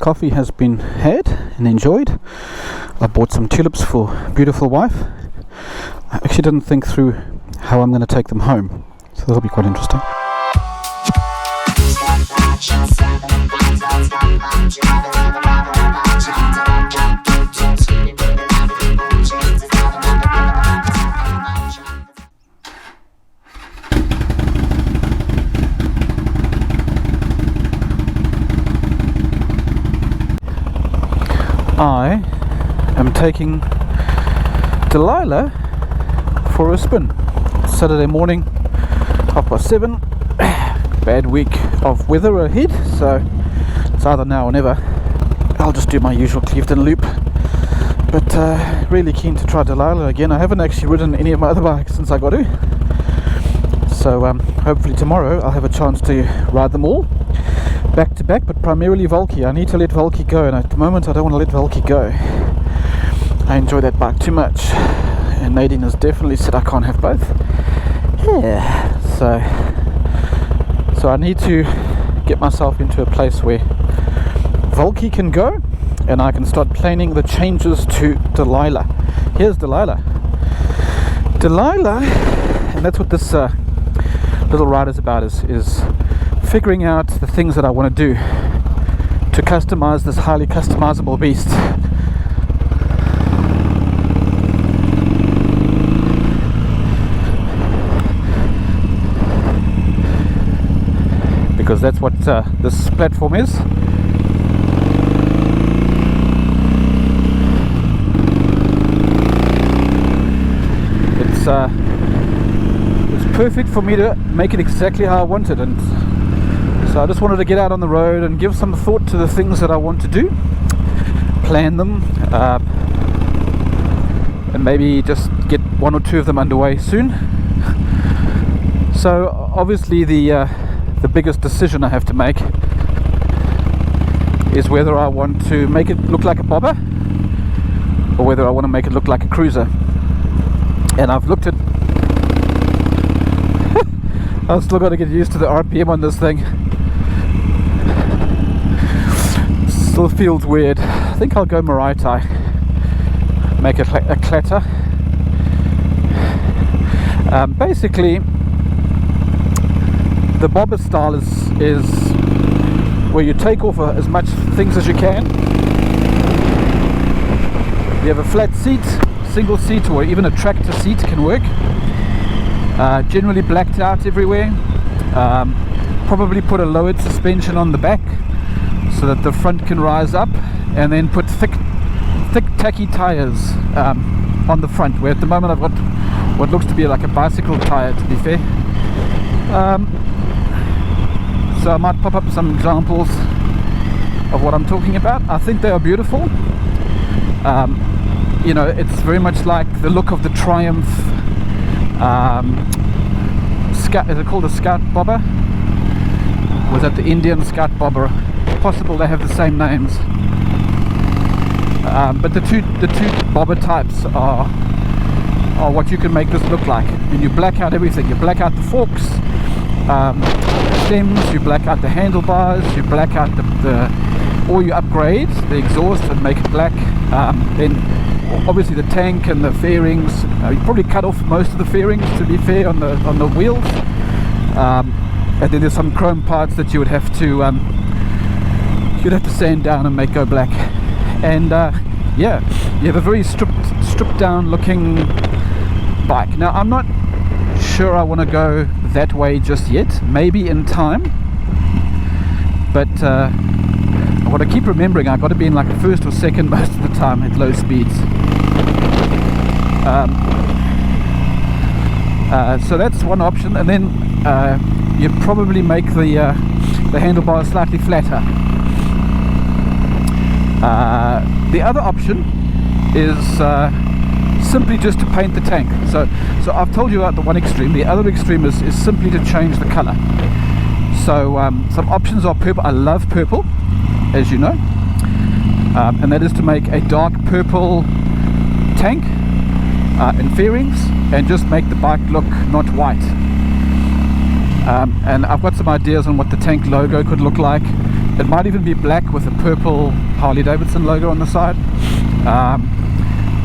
coffee has been had and enjoyed. I bought some tulips for beautiful wife. I actually didn't think through how I'm going to take them home, so that'll be quite interesting. I am taking Delilah for a spin. It's Saturday morning, 7:30. Bad week of weather ahead, so it's either now or never. I'll just do my usual Clevedon loop, but really keen to try Delilah again. I haven't actually ridden any of my other bikes since I got her, so hopefully tomorrow I'll have a chance to ride them all back to back, but primarily Volky. I need to let Volky go, and at the moment I don't want to let Volky go. I enjoy that bike too much, and Nadine has definitely said I can't have both. Yeah, so I need to get myself into a place where Volky can go and I can start planning the changes to Delilah. Here's Delilah, and that's what this little ride is about, is figuring out the things that I want to do to customize this highly customizable beast. Because that's what this platform is. It's perfect for me to make it exactly how I want it, and so I just wanted to get out on the road and give some thought to the things that I want to do, plan them, and maybe just get one or two of them underway soon. So obviously the biggest decision I have to make is whether I want to make it look like a bobber or whether I want to make it look like a cruiser. And I've looked at I've still got to get used to the RPM on this thing. Still feels weird. I think I'll go Maraita, make it a clatter. Basically the bobber style is where you take off as much things as you can. You have a flat seat, single seat, or even a tractor seat can work. Generally blacked out everywhere. Probably put a lowered suspension on the back so that the front can rise up, and then put thick tacky tires on the front, where at the moment I've got what looks to be like a bicycle tire, to be fair. So I might pop up some examples of what I'm talking about. I think they are beautiful. You know, it's very much like the look of the Triumph Scout. Is it called a Scout Bobber? Was that the Indian Scout Bobber? Possible they have the same names. But the two bobber types are what you can make this look like. And you black out everything. You black out the forks, stems, you black out the handlebars, you black out or you upgrade the exhaust and make it black. Then obviously the tank and the fairings, you probably cut off most of the fairings, to be fair, on the wheels. And then there's some chrome parts that you would have to sand down and make go black. And yeah, you have a very stripped down looking bike. Now I'm not sure I want to go that way just yet, maybe in time, but I want to keep remembering I've got to be in like a first or second most of the time at low speeds. So that's one option, and then you probably make the handlebars slightly flatter. The other option is simply just to paint the tank. So I've told you about the one extreme. The other extreme is simply to change the color. So some options are purple. I love purple, as you know, and that is to make a dark purple tank and fairings, and just make the bike look not white. And I've got some ideas on what the tank logo could look like, It might even be black with a purple Harley-Davidson logo on the side.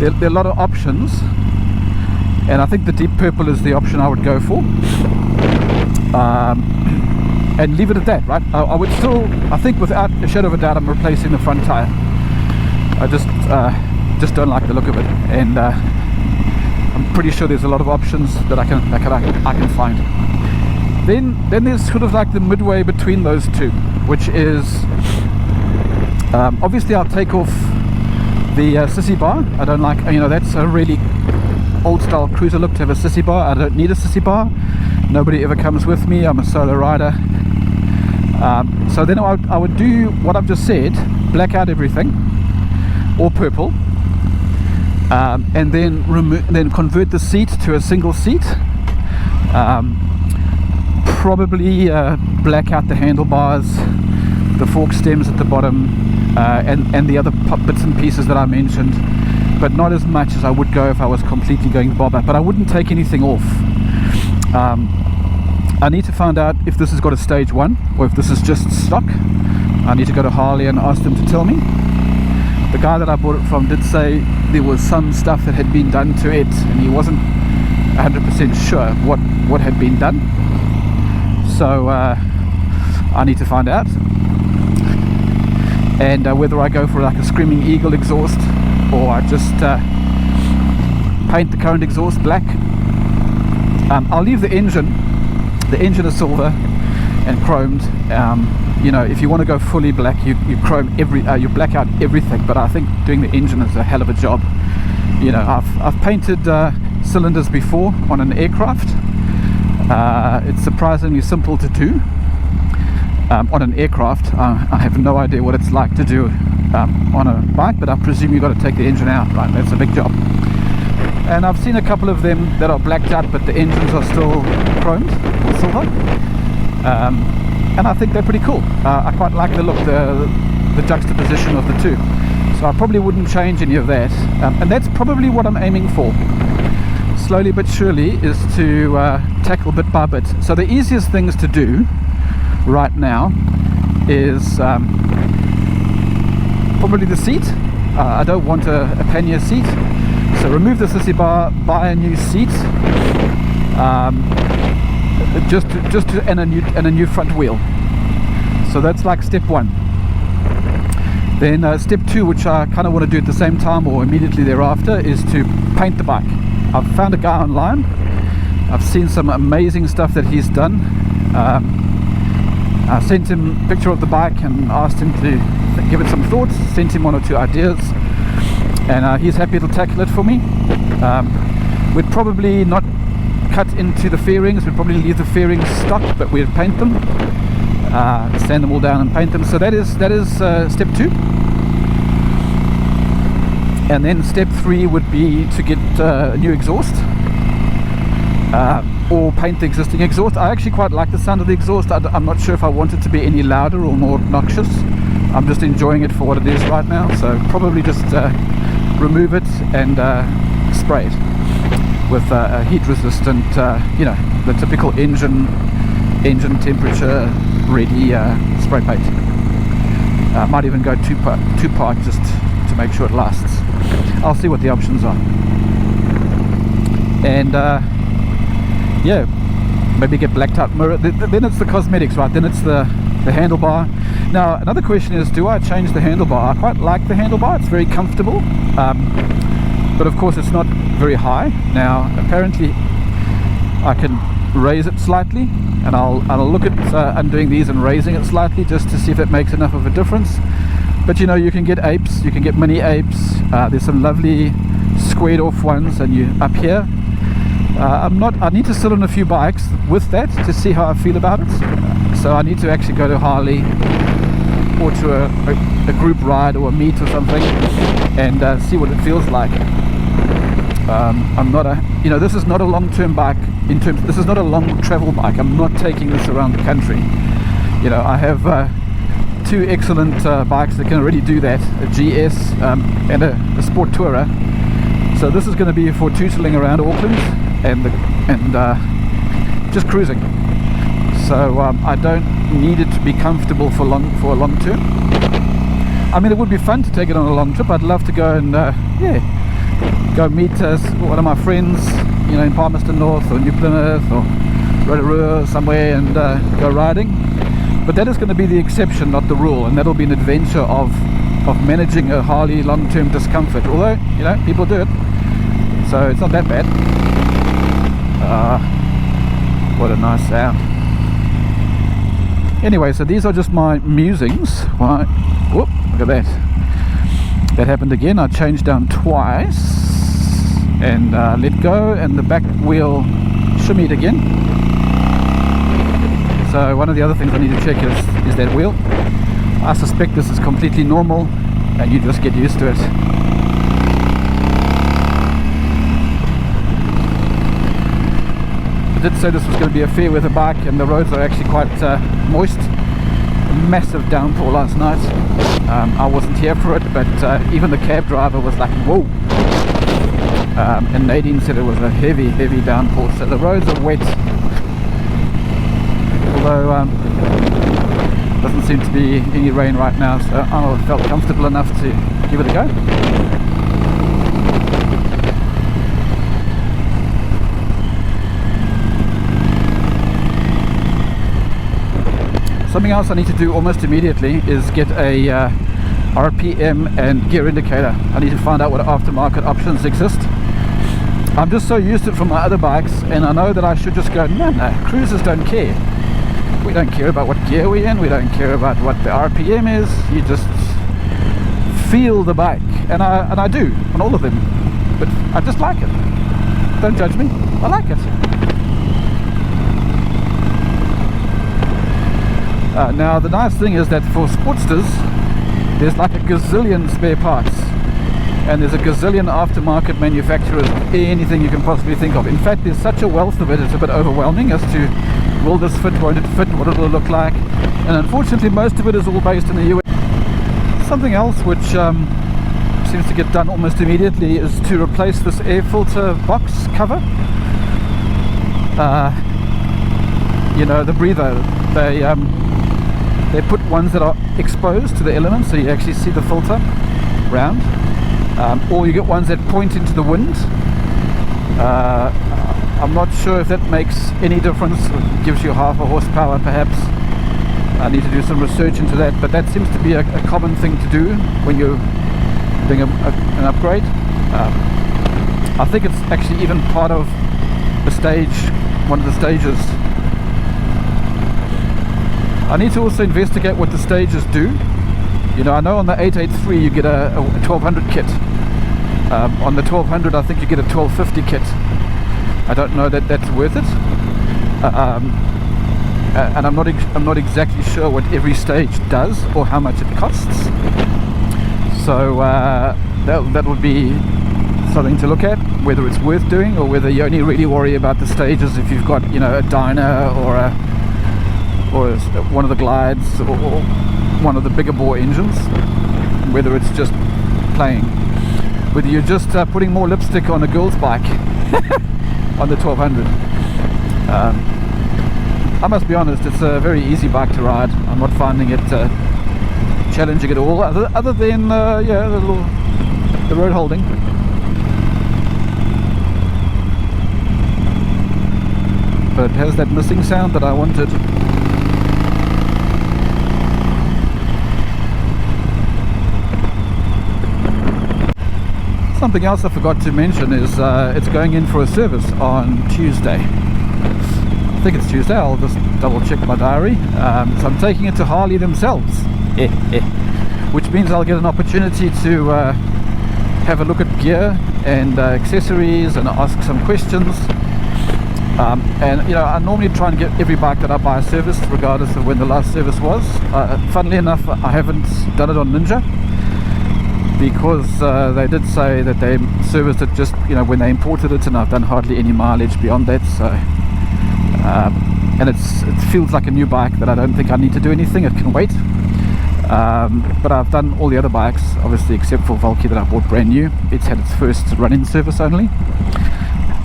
There are a lot of options, and I think the deep purple is the option I would go for. And leave it at that, right? I would still, I think without a shadow of a doubt, I'm replacing the front tire. I just don't like the look of it, and I'm pretty sure there's a lot of options that I can find. Then there's sort of like the midway between those two, which is obviously I'll take off the sissy bar. I don't like, that's a really old style cruiser look to have a sissy bar. I don't need a sissy bar. Nobody ever comes with me. I'm a solo rider. So then I would do what I've just said, black out everything, or purple, and then convert the seat to a single seat. Probably black out the handlebars, the fork stems at the bottom, and the other bits and pieces that I mentioned, but not as much as I would go if I was completely going bobber. But I wouldn't take anything off. I need to find out if this has got a stage 1 or if this is just stock. I need to go to Harley and ask them to tell me. The guy that I bought it from did say there was some stuff that had been done to it, and he wasn't 100% sure what had been done. So I need to find out, and whether I go for like a Screaming Eagle exhaust, or I just paint the current exhaust black. I'll leave the engine. The engine is silver and chromed. If you want to go fully black, you chrome you black out everything. But I think doing the engine is a hell of a job. I've painted cylinders before on an aircraft. It's surprisingly simple to do on an aircraft. I have no idea what it's like to do on a bike, but I presume you've got to take the engine out, right? That's a big job. And I've seen a couple of them that are blacked out, but the engines are still chromed or silver, and I think they're pretty cool. I quite like the look, the juxtaposition of the two, so I probably wouldn't change any of that, and that's probably what I'm aiming for, slowly but surely, is to tackle bit by bit. So the easiest things to do right now is probably the seat. I don't want a pannier seat, so remove the sissy bar, buy a new seat, and a new front wheel. So that's like step 1. Then step 2, which I kind of want to do at the same time or immediately thereafter, is to paint the bike. I've found a guy online. I've seen some amazing stuff that he's done. I sent him a picture of the bike and asked him to give it some thought. Sent him 1 or 2 ideas, and he's happy to tackle it for me. We'd probably not cut into the fairings. We'd probably leave the fairings stock, but we'd paint them, sand them all down and paint them. So that is step 2. And then step 3 would be to get a new exhaust, or paint the existing exhaust. I actually quite like the sound of the exhaust. I'm not sure if I want it to be any louder or more obnoxious. I'm just enjoying it for what it is right now, so probably just remove it and spray it with a heat resistant, the typical engine temperature ready spray paint. Might even go two part just to make sure it lasts. I'll see what the options are, and maybe get blacked out mirror. Then it's the cosmetics, right? Then it's the handlebar. Now another question is, do I change the handlebar? I quite like the handlebar. It's very comfortable, but of course it's not very high. Now apparently I can raise it slightly, and I'll look at undoing these and raising it slightly just to see if it makes enough of a difference. But you can get apes, you can get mini apes. There's some lovely squared off ones, and you up here. I need to sit on a few bikes with that to see how I feel about it. So I need to actually go to Harley or to a group ride or a meet or something, and see what it feels like. I'm not this is not a long-term bike. This is not a long travel bike. I'm not taking this around the country. I have 2 excellent bikes that can already do that, a GS and a Sport Tourer. So this is going to be for tootling around Auckland and just cruising. so I don't need it to be comfortable for a long term. I mean, it would be fun to take it on a long trip. I'd love to go and go meet one of my friends, you know, in Palmerston North or New Plymouth or Rotorua or somewhere, and go riding. But that is going to be the exception, not the rule, and that'll be an adventure of managing a Harley long-term discomfort. Although, you know, people do it, so it's not that bad. What a nice sound. Anyway, so these are just my musings. Why? Whoop! Look at that. That happened again. I changed down twice and let go, and the back wheel shimmied again. So one of the other things I need to check is that wheel. I suspect this is completely normal, and you just get used to it. I did say this was going to be a fair weather bike, and the roads are actually quite moist. Massive downpour last night. I wasn't here for it, but even the cab driver was like, whoa. And Nadine said it was a heavy downpour, so the roads are wet. Although doesn't seem to be any rain right now, so I felt comfortable enough to give it a go. Something else I need to do almost immediately is get a RPM and gear indicator. I need to find out what aftermarket options exist. I'm just so used to it from my other bikes, and I know that I should just go, no, cruisers don't care. We don't care about what gear we're in, we don't care about what the RPM is, you just feel the bike. And I do, on all of them. But I just like it. Don't judge me, I like it. Now the nice thing is that for Sportsters there's like a gazillion spare parts, and there's a gazillion aftermarket manufacturers of anything you can possibly think of. In fact, there's such a wealth of it, it's a bit overwhelming as to will this fit, won't it fit, what it'll look like, and unfortunately most of it is all based in the US. Something else which seems to get done almost immediately is to replace this air filter box cover. You know, the breather, they put ones that are exposed to the elements, so you actually see the filter round, or you get ones that point into the wind. I'm not sure if that makes any difference. It gives you half a horsepower perhaps. I need to do some research into that, but that seems to be a common thing to do when you're doing an upgrade. I think it's actually even part of the stage, one of the stages. I need to also investigate what the stages do. You know, I know on the 883 you get a 1200 kit. On the 1200 I think you get a 1250 kit. I don't know that that's worth it. And I'm not exactly sure what every stage does or how much it costs. So that would be something to look at, whether it's worth doing or whether you only really worry about the stages if you've got, you know, a Dyna or one of the glides or one of the bigger bore engines, whether it's just playing, whether you're just putting more lipstick on a girl's bike on the 1200. I must be honest, it's a very easy bike to ride. I'm not finding it challenging at all, other than yeah, the road holding. But it has that missing sound that I wanted. Something else I forgot to mention is it's going in for a service on Tuesday. I think it's Tuesday, I'll just double check my diary. So I'm taking it to Harley themselves, which means I'll get an opportunity to have a look at gear and accessories and ask some questions. And you know, I normally try and get every bike that I buy serviced regardless of when the last service was. Funnily enough, I haven't done it on Ninja, because they did say that they serviced it just, you know, when they imported it, and I've done hardly any mileage beyond that. So and it feels like a new bike that I don't think I need to do anything, it can wait. But I've done all the other bikes, obviously, except for Valky that I bought brand new. It's had its first run-in service only.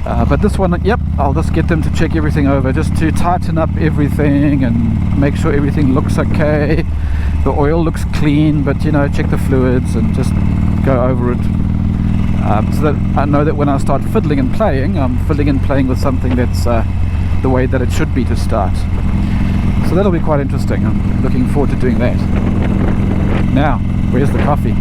But this one, yep, I'll just get them to check everything over, just to tighten up everything and make sure everything looks okay. The oil looks clean, but you know, check the fluids and just go over it. So that I know that when I start fiddling and playing, I'm fiddling and playing with something that's the way that it should be to start. So that'll be quite interesting. I'm looking forward to doing that. Now, where's the coffee?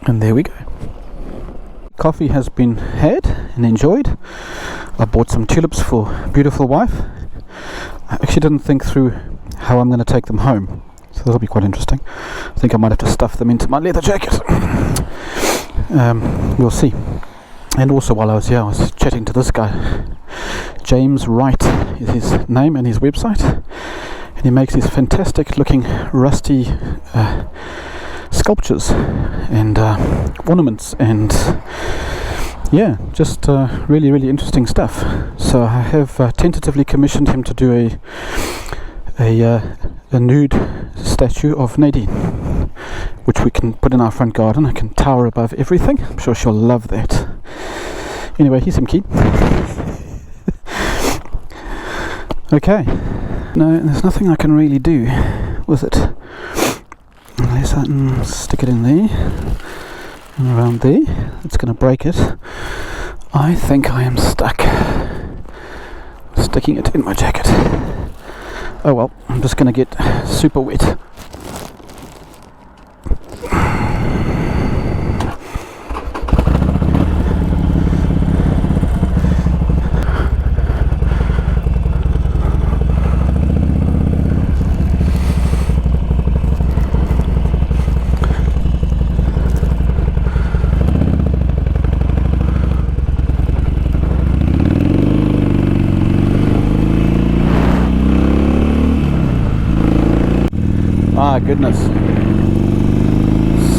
And there we go. Coffee has been had and enjoyed. I bought some tulips for beautiful wife. I actually didn't think through how I'm going to take them home, so that'll be quite interesting. I think I might have to stuff them into my leather jacket. We'll see. And also while I was here, I was chatting to this guy. James Wright is his name and his website, and he makes these fantastic looking rusty sculptures and ornaments, and yeah, just really, really interesting stuff. So I have tentatively commissioned him to do a nude statue of Nadine, which we can put in our front garden. I can tower above everything. I'm sure she'll love that. Anyway, here's some key. Okay, no, there's nothing I can really do with it unless I can stick it in there and around there. It's going to break it. I think I am stuck sticking it in my jacket. Oh well, I'm just going to get super wet. My goodness,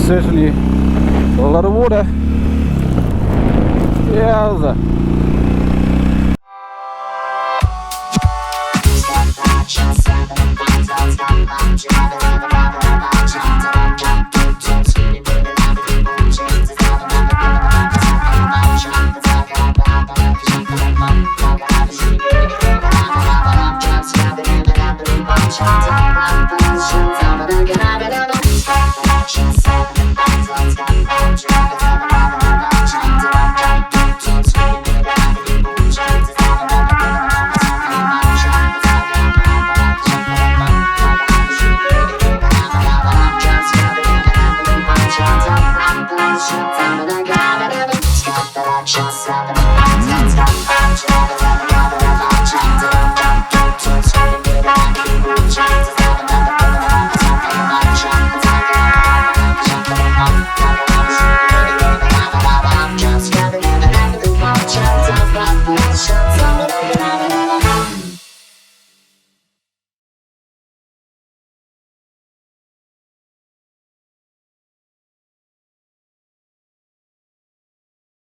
certainly a lot of water. Yowza.